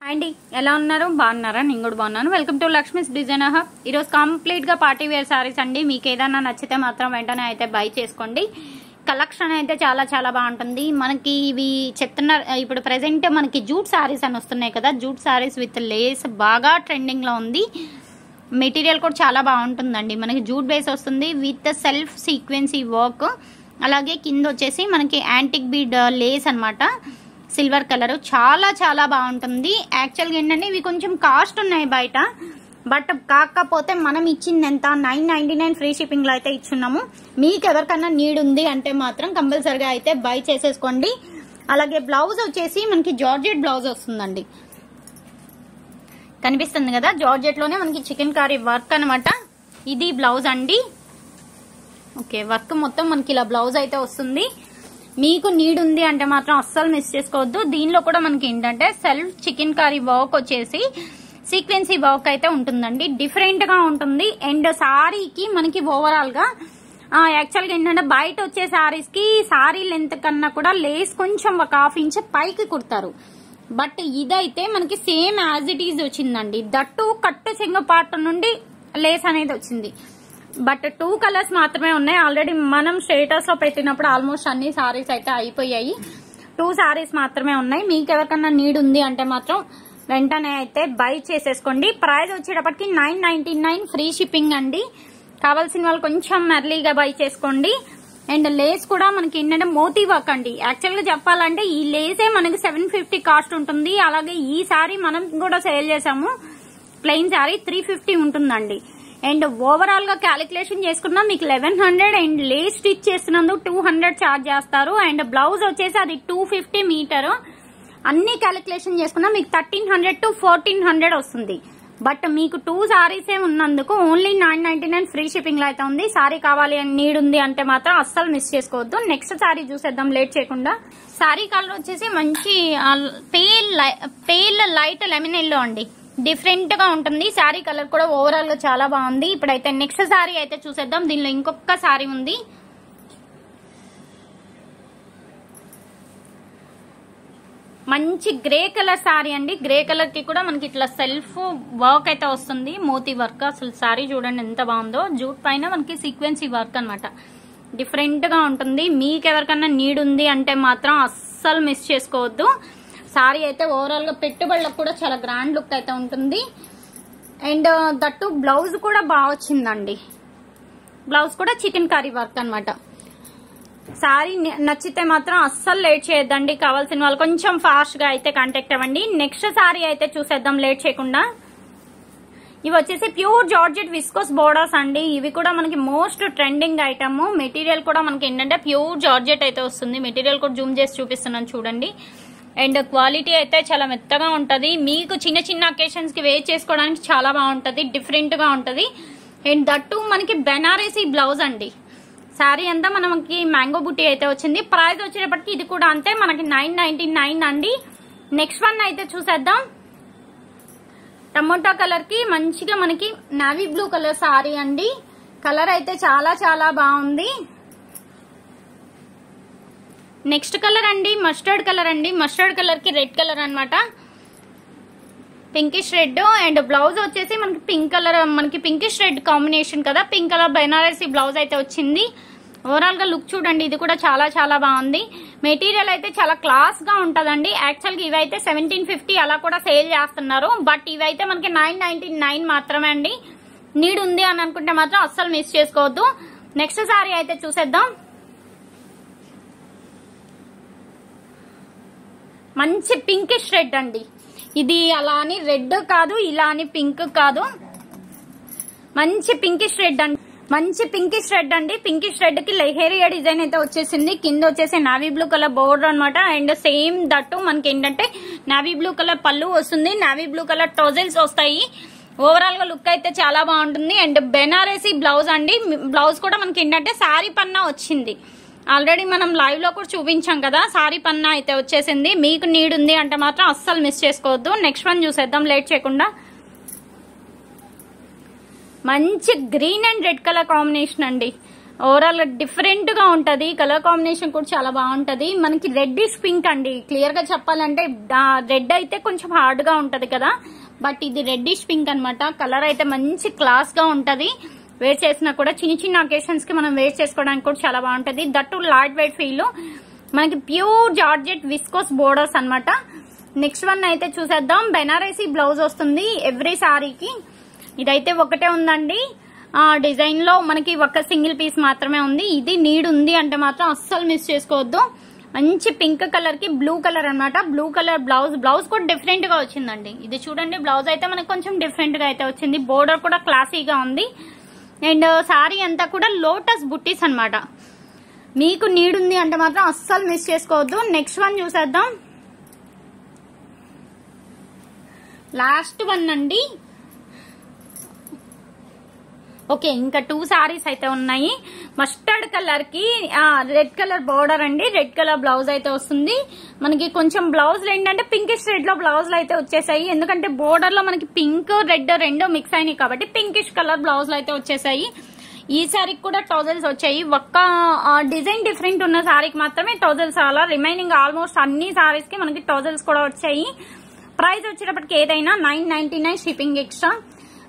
అండి ఎలా ఉన్నారు బాగున్నారా నేను కూడా బాగున్నాను welcome to Lakshmi's designer hub ఈ రోజు కంప్లీట్ గా పార్టీ వేర్ సారీస్ అండి మీకు ఏదైనా నచ్చితే మాత్రం వెంటనే అయితే బై చేసుకోండి కలెక్షన్ అయితే చాలా చాలా బాగుంటుంది మనకి ఇవి చెప్తున్న ఇప్పుడు ప్రెజెంట్ మనకి జూట్ సారీస్ అని వస్తున్నాయి కదా జూట్ సారీస్ విత్ లేస్ బాగా ట్రెండింగ్ లో ఉంది మెటీరియల్ కూడా చాలా బాగుంటుందండి మనకి జూట్ బేస్ వస్తుంది విత్ సెల్ఫ్ సీక్వెన్సీ వర్క్ అలాగే కింద వచ్చేసి మనకి యాంటిక్ బీడ్ లేస్ అన్నమాట సిల్వర్ కలర్ చాలా చాలా బాగుంటుంది యాక్చువల్గా ఏంటంటే ఇవి కొంచెం కాస్ట్ ఉన్నాయి బయట బట్ కాకపోతే మనం ఇచ్చింది ఎంత 999 ఫ్రీ షిప్పింగ్ లో అయితే ఇచ్చున్నాము మీకు ఎవరికైనా నీడ్ ఉంది అంటే మాత్రం కంపల్సరిగా అయితే బై చేసేసుకోండి అలాగే బ్లౌజ్ వచ్చేసి మనకి జార్జెట్ బ్లౌజ్ వస్తుందండి కనిపిస్తుంది కదా జార్జెట్ లోనే మనకి చికెన్ కర్రీ వర్క్ అనమాట ఇది బ్లౌజ్ అండి ఓకే వర్క్ మొత్తం మనకి ఇలా బ్లౌజ్ అయితే వస్తుంది మీకు నీడ్ ఉంది అంటే మాత్రం అస్సలు మిస్ చేసుకోవద్దు దీనిలో కూడా మనకి ఏంటంటే సెల్ఫ్ చికెన్ కర్రీ వర్క్ వచ్చేసి సీక్వెన్సీ వర్క్ అయితే ఉంటుందండి డిఫరెంట్ గా ఉంటుంది అండ్ సారీకి మనకి ఓవరాల్ గా యాక్చువల్గా ఏంటంటే బయట వచ్చే సారీస్ కి సారీ లెంత్ కన్నా కూడా లేస్ కొంచెం ఒక హాఫ్ ఇంచ్ పైకి కుడతారు బట్ ఇదైతే మనకి సేమ్ యాజ్ ఇట్ ఈజ్ వచ్చిందండి దట్టు కట్టు చెంగ పార్ట్ నుండి లేస్ అనేది వచ్చింది బట్ 2 కలర్స్ మాత్రమే ఉన్నాయి ఆల్రెడీ మనం స్టేటస్ లో పెట్టినప్పుడు ఆల్మోస్ట్ అన్ని సారీస్ అయితే అయిపోయాయి 2 సారీస్ మాత్రమే ఉన్నాయి మీకు ఎవరికన్నా నీడ్ ఉంది అంటే మాత్రం వెంటనే అయితే బై చేసేసుకోండి ప్రైస్ వచ్చేటప్పటికి 999 ఫ్రీ షిప్పింగ్ అండి కావాల్సిన వాళ్ళు కొంచెం ఎర్లీగా బై చేసుకోండి అండ్ లేస్ కూడా మనకి ఏంటంటే మోతీ వర్క్ అండి యాక్చువల్ గా చెప్పాలంటే ఈ లేసే మనకి 750 కాస్ట్ ఉంటుంది అలాగే ఈ సారీ మనం కూడా సేల్ చేసాము ప్లెయిన్ సారీ 350 ఉంటుందండి అండ్ ఓవరాల్ గా క్యాలిక్యులేషన్ చేసుకున్నా మీకు 1100 అండ్ లేస్ స్టిచ్ చేస్తున్నందుకు 200 ఛార్జ్ చేస్తారు అండ్ బ్లౌజ్ వచ్చేసి అది 250 మీటర్ అన్ని క్యాలిక్యులేషన్ చేసుకున్నా మీకు 1300 to 1400 వస్తుంది బట్ మీకు 2 సారీసే ఉన్నందుకు ఓన్లీ 999 ఫ్రీ షిప్పింగ్ లో అయితే ఉంది సారీ కావాలి అని నీడ్ ఉంది అంటే మాత్రం అస్సలు మిస్ చేసుకోవద్దు నెక్స్ట్ సారీ చూసేద్దాం లేట్ చేయకుండా సారీ కలర్ వచ్చేసి మంచి పేల్ లైట్ లెమన్ ఎల్లో అండి డిఫరెంట్ గా ఉంటుంది సారీ కలర్ కూడా ఓవరాల్ గా చాలా బాగుంది ఇప్పుడైతే నెక్స్ట్ సారీ అయితే చూసేద్దాం దీనిలో ఇంకొక సారీ ఉంది మంచి గ్రే కలర్ సారీ అండి గ్రే కలర్ కి కూడా మనకి ఇట్లా సెల్ఫ్ వర్క్ అయితే వస్తుంది మోతీ వర్క్ అసలు సారీ చూడండి ఎంత బాగుందో జూట్ పైన మనకి సీక్వెన్సీ వర్క్ అనమాట డిఫరెంట్ గా ఉంటుంది మీకు ఎవరికన్నా నీడ్ ఉంది అంటే మాత్రం అస్సలు మిస్ చేసుకోవద్దు సారీ అయితే ఓవరాల్ గా పెట్టుబడులకు కూడా చాలా గ్రాండ్ లుక్ అయితే ఉంటుంది అండ్ దట్టు బ్లౌజ్ కూడా బాగా వచ్చిందండి బ్లౌజ్ కూడా చికెన్ కర్రీ వర్క్ అనమాట సారీ నచ్చితే మాత్రం అస్సలు లేట్ చేయొద్దండి కావాల్సిన వాళ్ళు కొంచెం ఫాస్ట్ గా అయితే కాంటాక్ట్ అవ్వండి నెక్స్ట్ సారీ అయితే చూసేద్దాం లేట్ చేయకుండా ఇవి వచ్చేసి ప్యూర్ జార్జెట్ విస్కోస్ బోర్డర్స్ అండి ఇవి కూడా మనకి మోస్ట్ ట్రెండింగ్ ఐటమ్ మెటీరియల్ కూడా మనకి ఏంటంటే ప్యూర్ జార్జెట్ అయితే వస్తుంది మెటీరియల్ కూడా జూమ్ చేసి చూపిస్తున్నాను చూడండి అండ్ క్వాలిటీ అయితే చాలా మెత్తగా ఉంటది మీకు చిన్న చిన్న అకేషన్స్ కి వేర్ చేసుకోవడానికి చాలా బాగుంటది డిఫరెంట్ గా ఉంటది అండ్ దట్టు మనకి బెనారసీ బ్లౌజ్ అండి సారీ అంతా మనకి మ్యాంగో బుట్టి అయితే వచ్చింది ప్రైస్ వచ్చేటప్పటికి ఇది కూడా అంతే మనకి 999 అండి నెక్స్ట్ వన్ అయితే చూసేద్దాం టమోటా కలర్ కి మంచిగా మనకి నావీ బ్లూ కలర్ సారీ అండి కలర్ అయితే చాలా చాలా బాగుంది నెక్స్ట్ కలర్ అండి మస్టర్డ్ కలర్ అండి మస్టర్డ్ కలర్ కి రెడ్ కలర్ అనమాట పింకిష్ రెడ్ అండ్ బ్లౌజ్ వచ్చేసి మనకి పింక్ కలర్ మనకి పింకిష్ రెడ్ కాంబినేషన్ కదా పింక్ కలర్ బెనారసీ బ్లౌజ్ అయితే వచ్చింది ఓవరాల్ గా లుక్ చూడండి ఇది కూడా చాలా చాలా బాగుంది మెటీరియల్ అయితే చాలా క్లాస్ గా ఉంటదండి యాక్చువల్ గా ఇవైతే 1750 అలా కూడా సేల్ చేస్తున్నారు బట్ ఇవైతే మనకి 999 మాత్రమే అండి నీడ్ ఉంది అని అనుకుంటే మాత్రం అస్సలు మిస్ చేసుకోవద్దు నెక్స్ట్ సారీ అయితే చూసేద్దాం మంచి పింకిష్ రెడ్ అండి ఇది అలా అని రెడ్ కాదు ఇలా అని పింక్ కాదు మంచి పింకిష్ రెడ్ అండి మంచి పింకిష్ రెడ్ అండి పింకిష్ రెడ్ కి లెహేరియా డిజైన్ అయితే వచ్చేసింది కింద వచ్చేసి నావీ బ్లూ కలర్ బోర్డర్ అనమాట అండ్ సేమ్ దట్టు మనకి ఏంటంటే నావీ బ్లూ కలర్ పళ్ళు వస్తుంది నావీ బ్లూ కలర్ టోజల్స్ వస్తాయి ఓవరాల్ గా లుక్ అయితే చాలా బాగుంటుంది అండ్ బెనారసీ బ్లౌజ్ అండి బ్లౌజ్ కూడా మనకి ఏంటంటే సారీ పన్నా వచ్చింది ఆల్రెడీ మనం లైవ్ లో కూడా చూపించాం కదా సారీ పన్నా అయితే వచ్చేసింది మీకు నీడ్ ఉంది అంటే మాత్రం అస్సలు మిస్ చేసుకోవద్దు నెక్స్ట్ వన్ చూసేద్దాం లేట్ చేయకుండా మంచి green and red colour combination అండి ఓవరాల్ డిఫరెంట్ గా ఉంటది. కలర్ కాంబినేషన్ కూడా చాలా బాగుంటది. మనకి రెడ్డిష్ పింక్ అండి. క్లియర్ గా చెప్పాలంటే రెడ్ అయితే కొంచెం హార్డ్ గా ఉంటది కదా, బట్ ఇది రెడ్డిష్ పింక్ అన్నమాట. కలర్ అయితే మంచి క్లాస్ గా ఉంటది. వేర్ చేసినా కూడా చిన్న చిన్న అకేషన్స్ కి మనం వేర్ చేసుకోవడానికి కూడా చాలా బాగుంటది. That light weight feel. మనకి ప్యూర్ జార్జెట్ విస్కోస్ బోర్డర్స్ అన్నమాట. నెక్స్ట్ వన్ అయితే చూసేద్దాం. బెనారసీ బ్లౌజ్ వస్తుంది ఎవ్రీ సారీకి. ఇదైతే ఒకటే ఉందండి. డిజైన్ లో మనకి ఒక సింగిల్ పీస్ మాత్రమే ఉంది. ఇది నీడ్ ఉంది అంటే మాత్రం అస్సలు మిస్ చేసుకోవద్దు. మంచి పింక్ కలర్ కి బ్లూ కలర్ అన్నమాట. బ్లూ కలర్ బ్లౌజ్ కూడా డిఫరెంట్ గా వచ్చిందండి. ఇది చూడండి, బ్లౌజ్ అయితే మనకి కొంచెం డిఫరెంట్ గా అయితే వచ్చింది. బోర్డర్ కూడా క్లాసీగా ఉంది. అండ్ సారీ అంతా కూడా లోటస్ బుట్టీస్ అన్నమాట. మీకు నీడ్ ఉంది అంటే మాత్రం అస్సలు మిస్ చేసుకోవద్దు. నెక్స్ట్ వన్ చూసేద్దాం. లాస్ట్ వన్ అండి. ఓకే, ఇంకా 2 సారీస్ అయితే ఉన్నాయి. మస్టర్డ్ కలర్ కి రెడ్ కలర్ బోర్డర్ అండి. రెడ్ కలర్ బ్లౌజ్ అయితే వస్తుంది. మనకి కొంచెం బ్లౌజ్ ఏంటంటే పింకిష్ రెడ్ లో బ్లౌజ్లు అయితే వచ్చేసాయి. ఎందుకంటే బోర్డర్ లో మనకి పింక్ రెడ్ రెండు మిక్స్ అయినాయి కాబట్టి పింకిష్ కలర్ బ్లౌజ్లు అయితే వచ్చేసాయి. ఈ సారీకి కూడా టోజల్స్ వచ్చాయి. ఒక్క డిజైన్ డిఫరెంట్ ఉన్న సారీకి మాత్రమే టోజల్స్. అలా రిమైనింగ్ ఆల్మోస్ట్ అన్ని సారీస్ కి మనకి టోజల్స్ కూడా వచ్చాయి. ప్రైస్ వచ్చేటప్పటికి ఏదైనా 999 షిప్పింగ్ ఎక్స్ట్రా.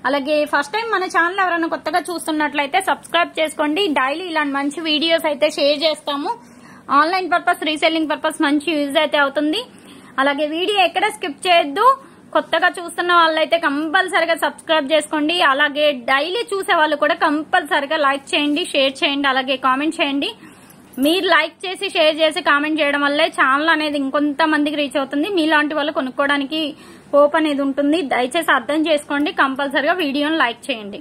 అలాగే ఫస్ట్ టైం మన ఛానల్ ఎవరైనా కొత్తగా చూస్తున్నట్లయితే సబ్స్క్రైబ్ చేసుకోండి. డైలీ ఇలాంటి మంచి వీడియోస్ అయితే షేర్ చేస్తాము. ఆన్లైన్ పర్పస్, రీసెల్లింగ్ పర్పస్ మంచి యూజ్ అయితే అవుతుంది. అలాగే వీడియో ఎక్కడ స్కిప్ చేయొద్దు. కొత్తగా చూస్తున్న వాళ్ళైతే కంపల్సరిగా సబ్స్క్రైబ్ చేసుకోండి. అలాగే డైలీ చూసే వాళ్ళు కూడా కంపల్సరిగా లైక్ చేయండి, షేర్ చేయండి, అలాగే కామెంట్ చేయండి. మీరు లైక్ చేసి, షేర్ చేసి, కామెంట్ చేయడం వల్లే ఛానల్ అనేది ఇంకొంతమందికి రీచ్ అవుతుంది. మీలాంటి వాళ్ళు కొనుక్కోవడానికి హోప్ అనేది ఉంటుంది. దయచేసి అర్థం చేసుకోండి. కంపల్సరిగా వీడియోని లైక్ చేయండి.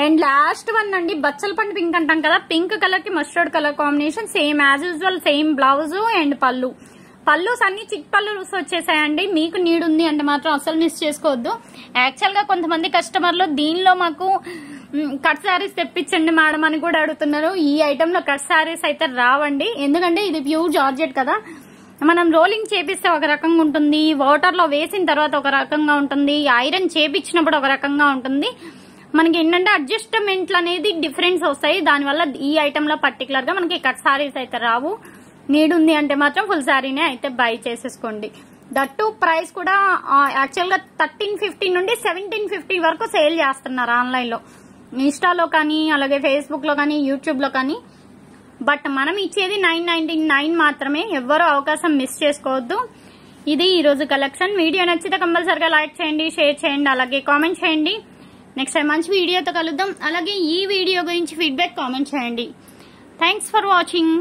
అండ్ లాస్ట్ వన్ అండి, బచ్చల పండు పింక్ అంటాం కదా, పింక్ కలర్ కి mustard colour combination. Same as usual, same blouse and pallus అన్ని చిట్ పల్లూస్ వచ్చేసాయండి. మీకు నీడ్ ఉంది అంటే మాత్రం అసలు మిస్ చేసుకోవద్దు. యాక్చువల్ గా కొంతమంది కస్టమర్లు దీనిలో మాకు కట్ శారీస్ తెప్పించండి మేడం అని కూడా అడుగుతున్నారు. ఈ ఐటమ్ లో కట్ శారీస్ అయితే రావండి. ఎందుకంటే ఇది ప్యూర్ జార్జెట్ కదా. మనం రోలింగ్ చేపిస్తే ఒక రకంగా ఉంటుంది, వాటర్ లో వేసిన తర్వాత ఒక రకంగా ఉంటుంది, ఐరన్ చేపించినప్పుడు ఒక రకంగా ఉంటుంది. మనకి ఏంటంటే అడ్జస్ట్మెంట్లు అనేది డిఫరెన్స్ వస్తాయి. దానివల్ల ఈ ఐటమ్ లో పర్టికులర్ గా మనకి కట్ శారీస్ అయితే రావు. నీడ్ ఉంది అంటే మాత్రం ఫుల్ శారీనే అయితే బై చేసేసుకోండి. దట్టు ప్రైస్ కూడా యాక్చువల్ గా 1350 నుండి 1750 వరకు సేల్ చేస్తున్నారు ఆన్లైన్ లో, ఇన్స్టాలో కానీ, అలాగే ఫేస్బుక్ లో కానీ, యూట్యూబ్ లో కానీ. బట్ మనం ఇచ్చేది 999 మాత్రమే. ఎవ్వరూ అవకాశం మిస్ చేసుకోవద్దు. ఇది ఈ రోజు కలెక్షన్. వీడియో నచ్చితే కంపల్సరిగా లైక్ చేయండి, షేర్ చేయండి, అలాగే కామెంట్ చేయండి. నెక్స్ట్ టైం మంచి వీడియోతో కలుద్దాం. అలాగే ఈ వీడియో గురించి ఫీడ్బ్యాక్ కామెంట్ చేయండి. Thanks for watching.